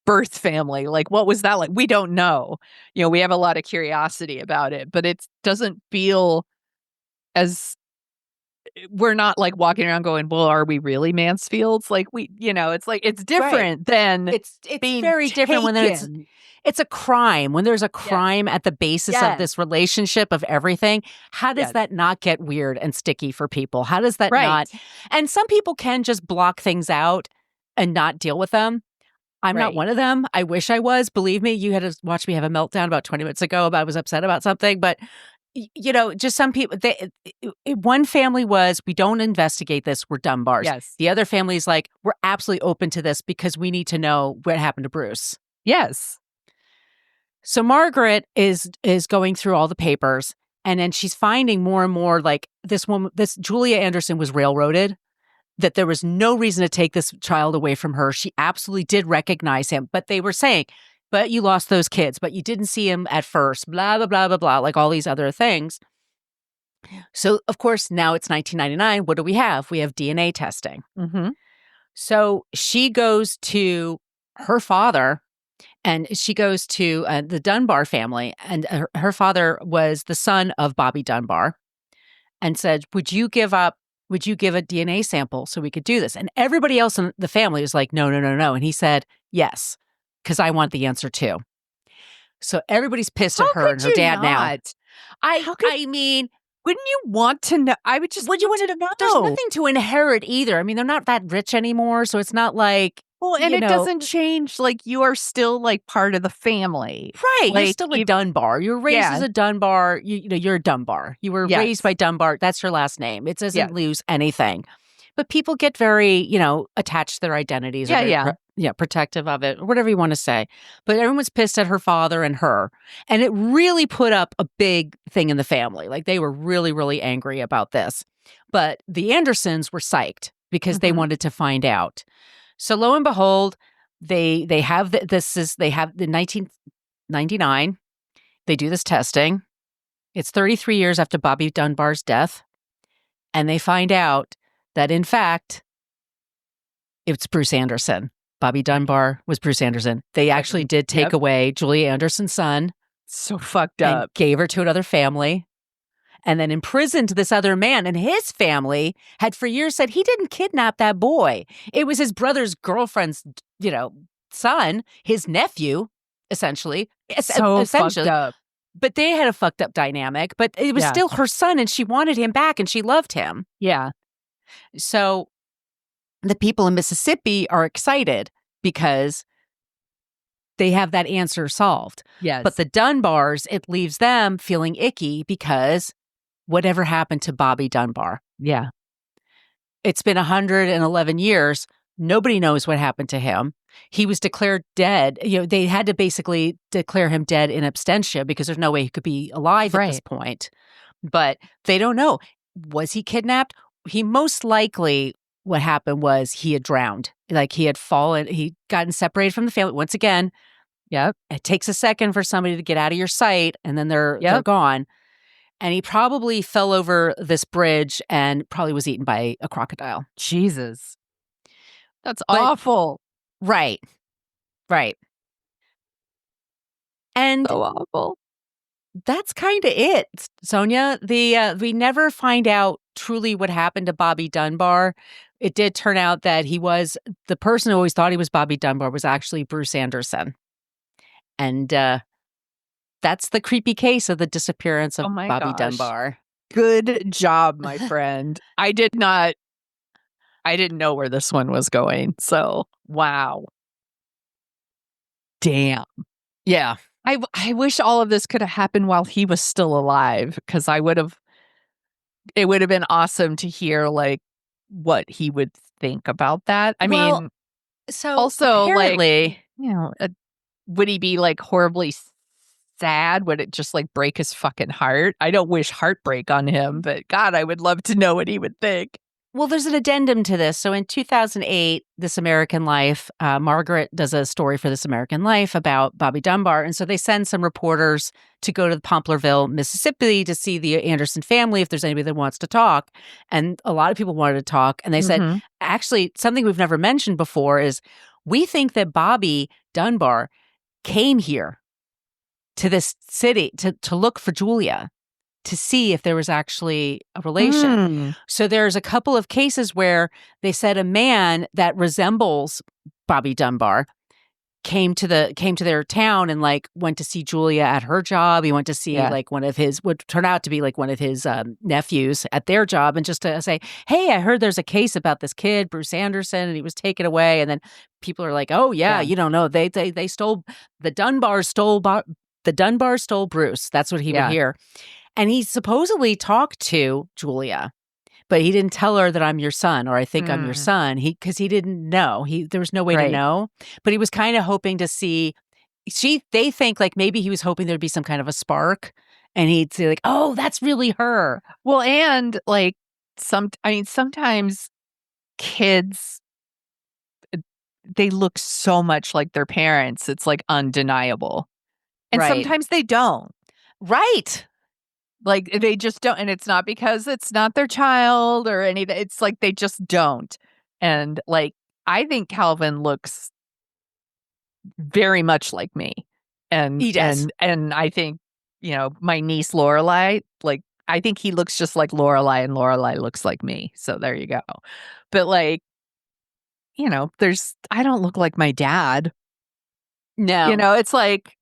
birth family, like, what was that like? We don't know. We have a lot of curiosity about it, but it doesn't feel as, we're not walking around going, well, are we really Mansfields? Like, we, it's different than it's being very different when it's a crime. When there's a crime at the basis of this relationship of everything, how does that not get weird and sticky for people? How does that not? And some people can just block things out and not deal with them. I'm not one of them. I wish I was. Believe me, you had to watch me have a meltdown about 20 minutes ago about I was upset about something. But, just some people, one family was, we don't investigate this. We're Dunbars. Yes. The other family is like, we're absolutely open to this because we need to know what happened to Bruce. Yes. So Margaret is going through all the papers, and then she's finding more and more this Julia Anderson was railroaded, that there was no reason to take this child away from her. She absolutely did recognize him, but they were saying, but you lost those kids, but you didn't see him at first, blah, blah, blah, blah, blah, like all these other things. So, of course, now it's 1999. What do we have? We have DNA testing. Mm-hmm. So she goes to her father And she goes to the Dunbar family, and her father was the son of Bobby Dunbar, and said, would you give a DNA sample so we could do this? And everybody else in the family was like, no, no, no, no. And he said, yes, because I want the answer too. So everybody's pissed at her and her dad now. I mean, wouldn't you want to know? I would just would you want to know? There's nothing to inherit either. I mean, they're not that rich anymore, so it's not like, well, and it doesn't change. Like, you are still like part of the family, right? Like, you're still a Dunbar. You're raised as a Dunbar. You're a Dunbar. You were raised by Dunbar. That's your last name. It doesn't lose anything. But people get very, attached to their identities. Protective of it, or whatever you want to say. But everyone's pissed at her father and her. And it really put up a big thing in the family. Like, they were really, really angry about this. But the Andersons were psyched because they wanted to find out. So lo and behold, they have the 1999. They do this testing. It's 33 years after Bobby Dunbar's death. And they find out that, in fact, it's Bruce Anderson. Bobby Dunbar was Bruce Anderson. They actually did take away Julia Anderson's son. So fucked up. And gave her to another family. And then imprisoned this other man. And his family had for years said he didn't kidnap that boy. It was his brother's girlfriend's, son, his nephew, essentially. So fucked up. But they had a fucked up dynamic. But it was still her son, and she wanted him back, and she loved him. Yeah. So the people in Mississippi are excited because they have that answer solved. Yes. But the Dunbars, it leaves them feeling icky because whatever happened to Bobby Dunbar? Yeah. It's been 111 years. Nobody knows what happened to him. He was declared dead. They had to basically declare him dead in absentia because there's no way he could be alive at this point. But they don't know. Was he kidnapped? He most likely, what happened was he had drowned. Like, he had fallen. He'd gotten separated from the family. Once again, it takes a second for somebody to get out of your sight, and then they're gone. And he probably fell over this bridge and probably was eaten by a crocodile. Jesus. That's awful. Right. And so awful. That's kind of it, Sonia. We never find out truly what happened to Bobby Dunbar. It did turn out that he was the person who always thought he was Bobby Dunbar was actually Bruce Anderson. And that's the creepy case of the disappearance of Bobby Dunbar. Good job, my friend. I didn't know where this one was going. So, wow. Damn. Yeah. I wish all of this could have happened while he was still alive, because it would have been awesome to hear like what he would think about that. I mean, so also apparently, like, would he be like horribly sad? Would it just like break his fucking heart? I don't wish heartbreak on him, but God, I would love to know what he would think. Well, there's an addendum to this. So in 2008, This American Life, Margaret does a story for This American Life about Bobby Dunbar. And so they send some reporters to go to Poplarville, Mississippi to see the Anderson family if there's anybody that wants to talk. And a lot of people wanted to talk. And they said, actually, something we've never mentioned before is we think that Bobby Dunbar came here to this city to look for Julia, to see if there was actually a relation. So there's a couple of cases where they said a man that resembles Bobby Dunbar came to their town and like went to see Julia at her job. He went to see like one of his, would turn out to be like one of his nephews at their job, and just to say, hey, I heard there's a case about this kid, Bruce Anderson, and he was taken away. And then people are like, oh yeah. You don't know, they stole, the Dunbars stole Bruce. That's what he would hear. And he supposedly talked to Julia, but he didn't tell her that I'm your son, or I think I'm your son. Because he didn't know. There was no way to know. But he was kind of hoping to see. They think like maybe he was hoping there'd be some kind of a spark, and he'd say like, "Oh, that's really her." Well, and like sometimes kids, they look so much like their parents. It's like undeniable, and sometimes they don't. Right. Like, they just don't. And it's not because it's not their child or anything. It's like they just don't. And like, I think Calvin looks very much like me. And He does. And I think, my niece Lorelai, like, I think he looks just like Lorelai and Lorelai looks like me. So there you go. But like, I don't look like my dad. No. It's like,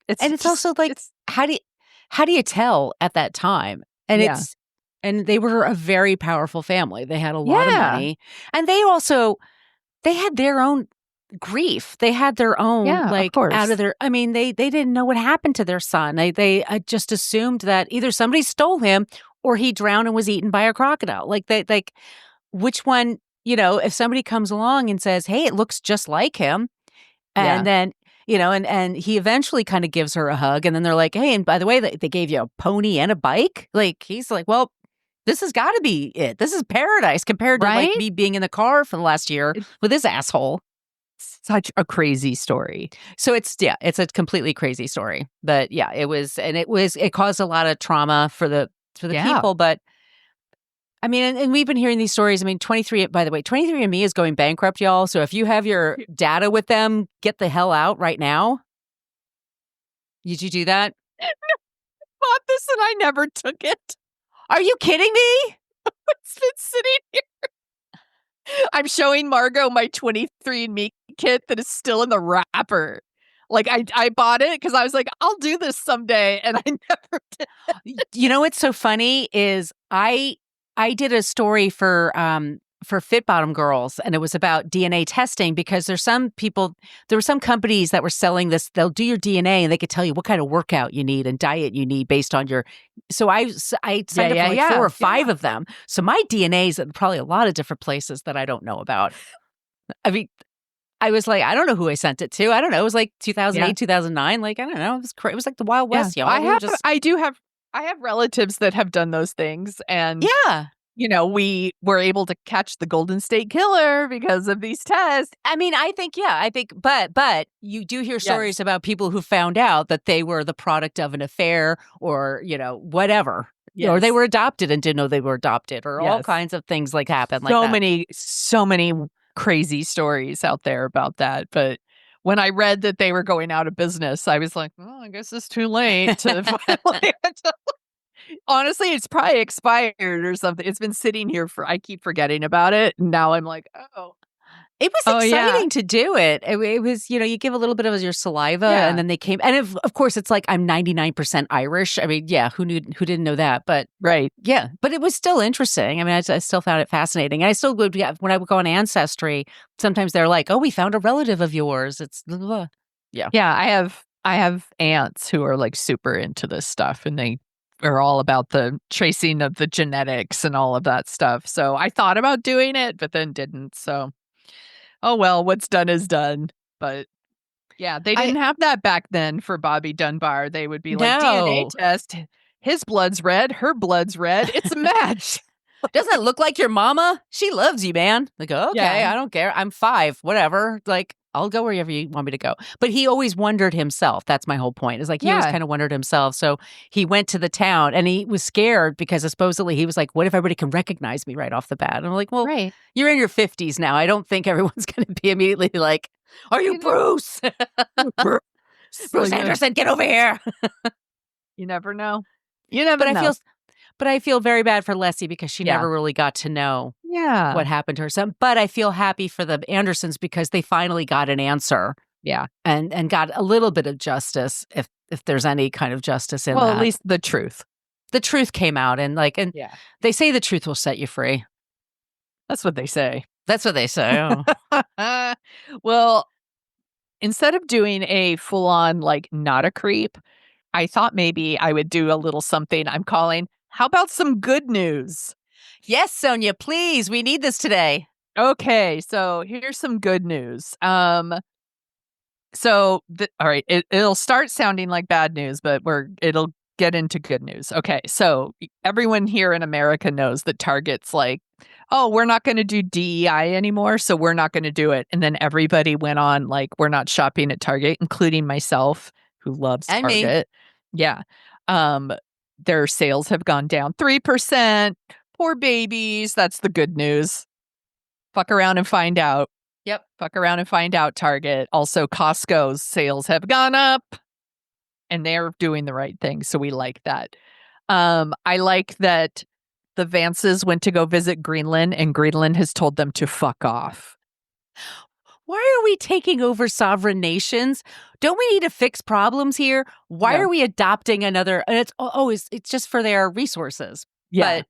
And it's also like, how do you tell at that time? And Yeah. and they were a very powerful family. They had a lot of Yeah. money, and they had their own grief. They had their own, Yeah, of like, course. out of their, I mean, they didn't know what happened to their son. They just assumed that either somebody stole him or he drowned and was eaten by a crocodile. Like, which one, if somebody comes along and says, hey, it looks just like him. And then, and he eventually kind of gives her a hug. And then they're like, hey, and by the way, they gave you a pony and a bike. Like, he's like, well, this has got to be it. This is paradise compared to like me being in the car for the last year with this asshole. Such a crazy story. So it's a completely crazy story. But yeah, it caused a lot of trauma for the people. But I mean, and we've been hearing these stories. I mean, 23andMe is going bankrupt, y'all. So if you have your data with them, get the hell out right now. Did you do that? I bought this and I never took it. Are you kidding me? It's been sitting here. I'm showing Margo my 23andMe kit that is still in the wrapper. Like, I bought it because I was like, I'll do this someday, and I never did. You know what's so funny is I did a story for Fit Bottom Girls, and it was about DNA testing because there were some companies that were selling this. They'll do your DNA and they could tell you what kind of workout you need and diet you need based on your. So I signed up for like 4 or 5 of them. So my DNA is in probably a lot of different places that I don't know about. I mean, I was like, I don't know who I sent it to. I don't know. It was like 2008, 2009. Like, I don't know. It was like the Wild West, y'all. I have relatives that have done those things, and we were able to catch the Golden State Killer because of these tests. I mean, I think, but you do hear stories about people who found out that they were the product of an affair or, whatever. Yes. Or they were adopted and didn't know they were adopted or all kinds of things like happen like that. So many crazy stories out there about that. But when I read that they were going out of business, I was like, well, I guess it's too late to finally. Honestly, it's probably expired or something. It's been sitting here I keep forgetting about it. And now I'm like, oh. It was exciting to do it. It was, you give a little bit of your saliva and then they came. And of course, it's like I'm 99% Irish. I mean, who didn't know that? But yeah, but it was still interesting. I mean, I still found it fascinating. I still would, when I would go on Ancestry, sometimes they're like, oh, we found a relative of yours. It's blah, blah, blah. Yeah. I have aunts who are like super into this stuff and they are all about the tracing of the genetics and all of that stuff. So I thought about doing it, but then didn't. So, oh well, what's done is done. But yeah, they didn't have that back then for Bobby Dunbar. They would be like, DNA test. His blood's red. Her blood's red. It's a match. Doesn't it look like your mama? She loves you, man. Like, okay, I don't care. I'm 5, whatever. Like, I'll go wherever you want me to go. But he always wondered himself. That's my whole point. Is like, he always kind of wondered himself. So he went to the town and he was scared because supposedly he was like, what if everybody can recognize me right off the bat? And I'm like, well, you're in your 50s now. I don't think everyone's going to be immediately like, are you Bruce? Bruce Anderson, get over here. You never know. You never know. But I feel very bad for Leslie because she never really got to know what happened to her son. But I feel happy for the Andersons because they finally got an answer. Yeah. And got a little bit of justice, if there's any kind of justice in that. Well, at least the truth. The truth came out and they say the truth will set you free. That's what they say. That's what they say. Oh. Well, instead of doing a full-on, like, not a creep, I thought maybe I would do a little something I'm calling, how about some good news? Yes, Sonia, please. We need this today. Okay, so here's some good news. All right, it'll start sounding like bad news, but it'll get into good news. Okay, so everyone here in America knows that Target's like, oh, we're not going to do DEI anymore, so we're not going to do it. And then everybody went on like, we're not shopping at Target, including myself, who loves Target. Yeah. Their sales have gone down 3%. Poor babies. That's the good news. Fuck around and find out. Yep. Fuck around and find out, Target. Also, Costco's sales have gone up and they're doing the right thing. So we like that. I like that the Vances went to go visit Greenland and Greenland has told them to fuck off. Why are we taking over sovereign nations? Don't we need to fix problems here? Why No. are we adopting another? And it's just for their resources. Yeah. But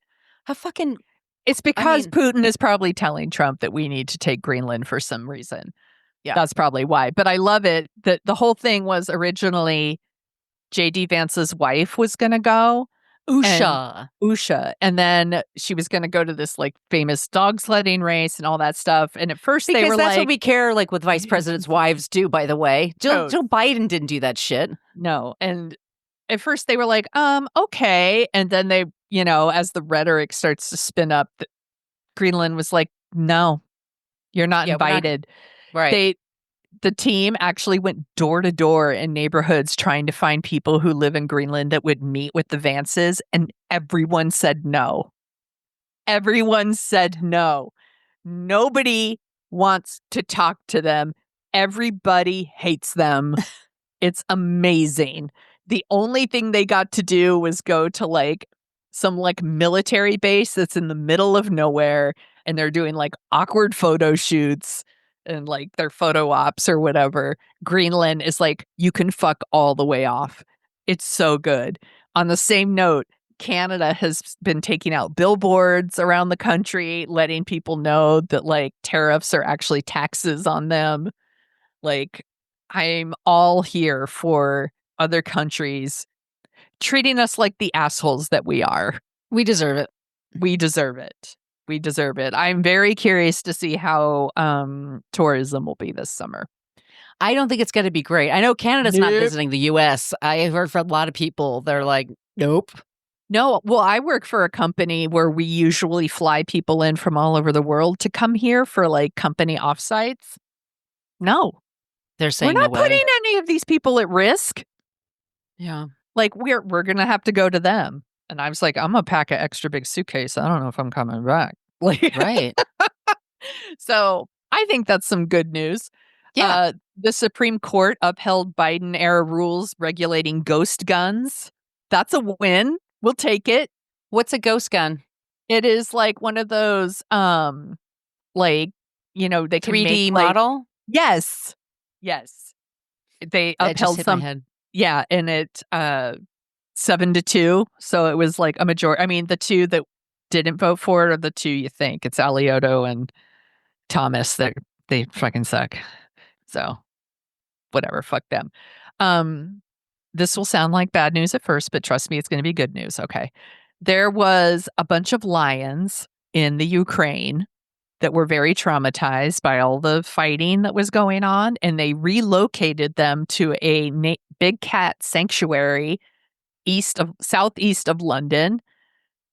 a fucking It's because Putin is probably telling Trump that we need to take Greenland for some reason. Yeah. That's probably why. But I love it that the whole thing was originally J.D. Vance's wife was going to go. Usha. And then she was going to go to this like famous dog sledding race and all that stuff. And at first they were that's like, what we care like with vice presidents' wives do, by the way. Joe Biden didn't do that shit. No. And at first they were like, okay. And then they, as the rhetoric starts to spin up, Greenland was like, no, you're not invited. Right. The team actually went door to door in neighborhoods trying to find people who live in Greenland that would meet with the Vances, and everyone said no. Everyone said no. Nobody wants to talk to them. Everybody hates them. It's amazing. The only thing they got to do was go to like some like military base that's in the middle of nowhere, and they're doing like awkward photo shoots and like their photo ops or whatever. Greenland is like, you can fuck all the way off. It's so good. On the same note, Canada has been taking out billboards around the country, letting people know that like tariffs are actually taxes on them. Like, I'm all here for other countries treating us like the assholes that we are. We deserve it. We deserve it. We deserve it. I'm very curious to see how tourism will be this summer. I don't think it's going to be great. I know Canada's not visiting the U.S. I heard from a lot of people. They're like, nope. No, well, I work for a company where we usually fly people in from all over the world to come here for like company offsites. No. They're saying we're not putting any of these people at risk. Yeah. Like we're going to have to go to them. And I was like, I'm going to pack an extra big suitcase. I don't know if I'm coming back. Like, right. So I think that's some good news. Yeah. The Supreme Court upheld Biden-era rules regulating ghost guns. That's a win. We'll take it. What's a ghost gun? It is like one of those, like, they can 3D make, model? Like, yes. They upheld hit some. my head. Yeah, and it 7-2. So it was like a majority. I mean, the two that didn't vote for it are the two you think. It's Alioto and Thomas. They fucking suck. So whatever, fuck them. This will sound like bad news at first, but trust me, it's going to be good news. Okay. There was a bunch of lions in the Ukraine that were very traumatized by all the fighting that was going on, and they relocated them to a big cat sanctuary southeast of London.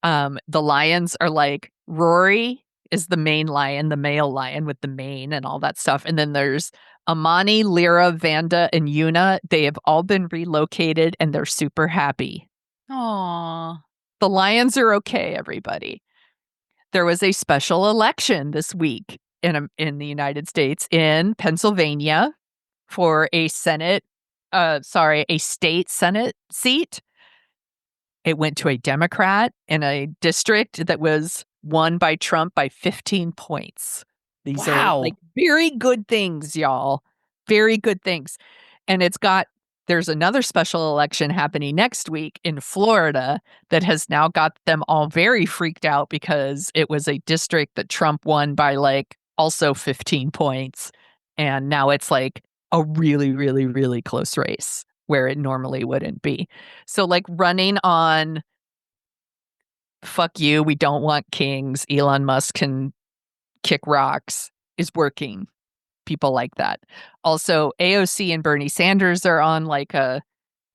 The lions are like Rory is the main lion, the male lion with the mane and all that stuff. And then there's Amani, Lyra, Vanda, and Yuna. They have all been relocated and they're super happy. Aww. The lions are okay, everybody. There was a special election this week in the United States in Pennsylvania for a state Senate seat. It went to a Democrat in a district that was won by Trump by 15 points. These are like very good things, y'all. Very good things. And there's another special election happening next week in Florida that has now got them all very freaked out because it was a district that Trump won by like also 15 points. And now it's like a really, really, really close race where it normally wouldn't be. So like running on fuck you, we don't want kings, Elon Musk can kick rocks is working. People like that. Also, AOC and Bernie Sanders are on like some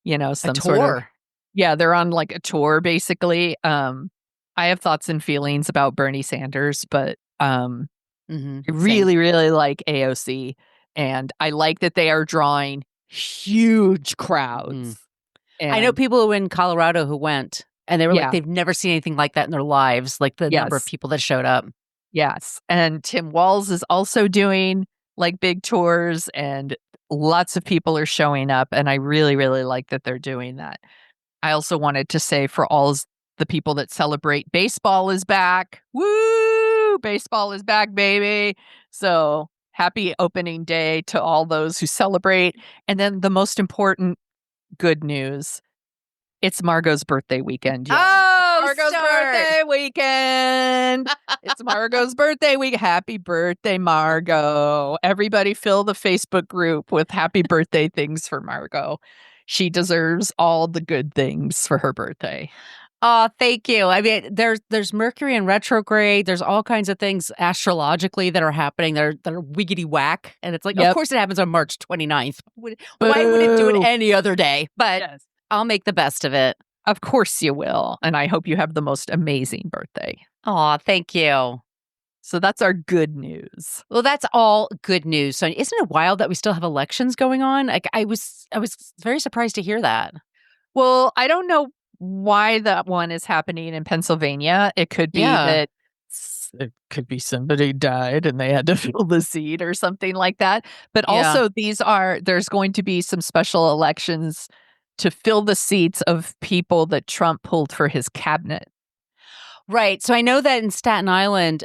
tour. sort of, yeah, they're on like a tour basically. I have thoughts and feelings about Bernie Sanders, but I really, really like AOC, and I like that they are drawing huge crowds. I know people in Colorado who went, and they were like, they've never seen anything like that in their lives, like the number of people that showed up. Yes. And Tim Walz is also doing like big tours, and lots of people are showing up. And I really, really like that they're doing that. I also wanted to say for all the people that celebrate, baseball is back. Woo! Baseball is back, baby. So happy opening day to all those who celebrate. And then the most important good news. It's Margo's birthday weekend, y'all. Oh, Margo's birthday weekend. It's Margo's birthday week. Happy birthday, Margo. Everybody fill the Facebook group with happy birthday things for Margo. She deserves all the good things for her birthday. Oh, thank you. I mean, there's Mercury in retrograde. There's all kinds of things astrologically that are happening that are wiggity whack. And it's like, of course it happens on March 29th. Why would it do it any other day? But I'll make the best of it. Of course you will. And I hope you have the most amazing birthday. Oh, thank you. So that's our good news. Well, that's all good news. So isn't it wild that we still have elections going on? Like I was very surprised to hear that. Well, I don't know why that one is happening in Pennsylvania. It could be that it could be somebody died and they had to fill the seat or something like that. But also there's going to be some special elections to fill the seats of people that Trump pulled for his cabinet. Right. So I know that in Staten Island,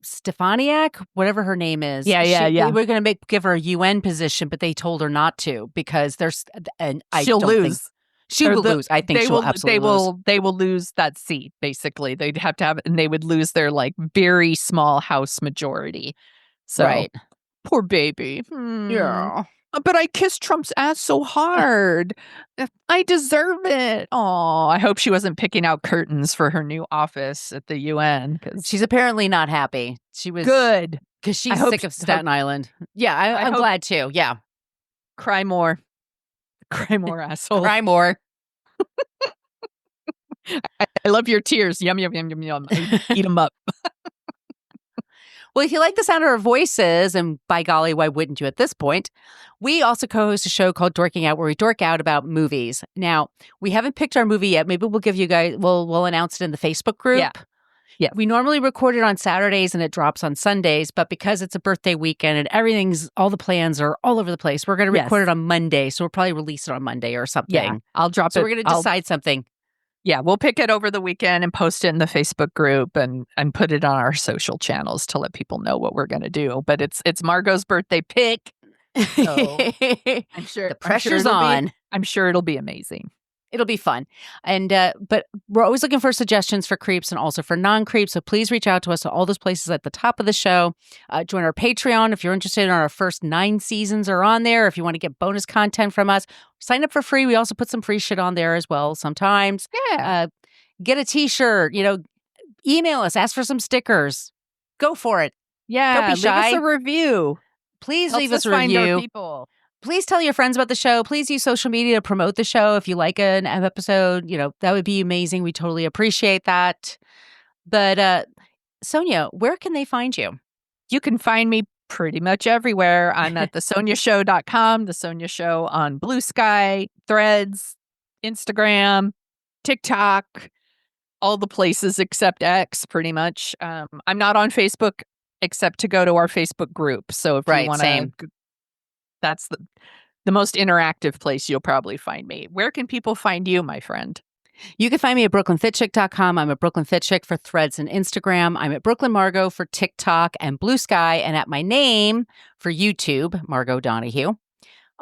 Stefaniak, whatever her name is. They were going to give her a UN position, but they told her not to because she'll lose. She will lose. I think she'll absolutely lose. They will lose that seat, basically. They'd have to have, and they would lose their very small House majority. So, poor baby. Yeah. But I kissed Trump's ass so hard. I deserve it. Oh, I hope she wasn't picking out curtains for her new office at the UN. She's apparently not happy. She was good because she's sick of Staten Island. Yeah, I'm glad too. Yeah. Cry more. Cry more, asshole. Cry more. I love your tears. Yum, yum, yum, yum, yum. Eat them up. Well, if you like the sound of our voices, and by golly, why wouldn't you at this point? We also co-host a show called Dorking Out, where we dork out about movies. Now, we haven't picked our movie yet. Maybe we'll give you guys, we'll announce it in the Facebook group. Yeah. We normally record it on Saturdays and it drops on Sundays, but because it's a birthday weekend and all the plans are all over the place, we're going to record it on Monday. So we'll probably release it on Monday or something. Yeah, I'll drop it. So we're going to decide something. Yeah, we'll pick it over the weekend and post it in the Facebook group and put it on our social channels to let people know what we're going to do. But it's Margo's birthday pick. So I'm sure the pressure's on. I'm sure it'll be amazing. It'll be fun. And but we're always looking for suggestions for creeps and also for non-creeps. So please reach out to us at all those places at the top of the show. Join our Patreon if you're interested in our first 9 seasons are on there. If you want to get bonus content from us, sign up for free. We also put some free shit on there as well sometimes. Yeah. Get a t-shirt, email us, ask for some stickers. Go for it. Yeah. Don't be shy. Leave us a review. Please Helps leave us a find review. our people. Please tell your friends about the show. Please use social media to promote the show. If you like an episode, that would be amazing. We totally appreciate that. But Sonia, where can they find you? You can find me pretty much everywhere. I'm at thesoniashow.com, The Sonia Show on Blue Sky, Threads, Instagram, TikTok, all the places except X, pretty much. I'm not on Facebook except to go to our Facebook group. So if you want to... That's the most interactive place you'll probably find me. Where can people find you, my friend? You can find me at brooklynfitchick.com. I'm at Brooklyn Fit Chick for Threads and Instagram. I'm at Brooklyn Margo for TikTok and Blue Sky, and at my name for YouTube, Margo Donahue.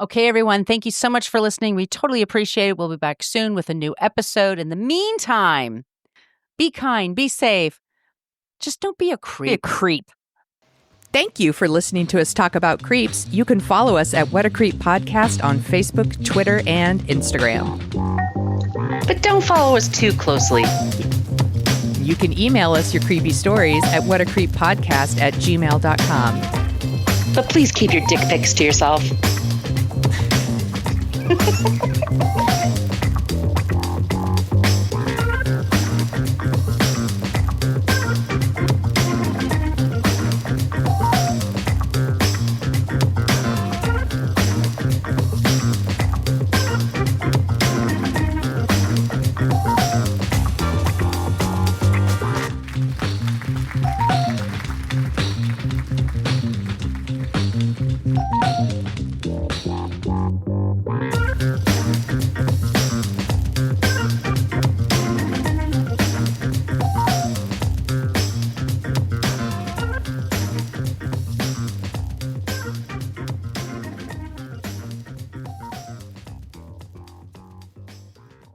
Okay, everyone, thank you so much for listening. We totally appreciate it. We'll be back soon with a new episode. In the meantime, be kind, be safe. Just don't be a creep. Be a creep. Thank you for listening to us talk about creeps. You can follow us at What a Creep Podcast on Facebook, Twitter, and Instagram. But don't follow us too closely. You can email us your creepy stories at whatacreeppodcast@gmail.com. But please keep your dick pics to yourself.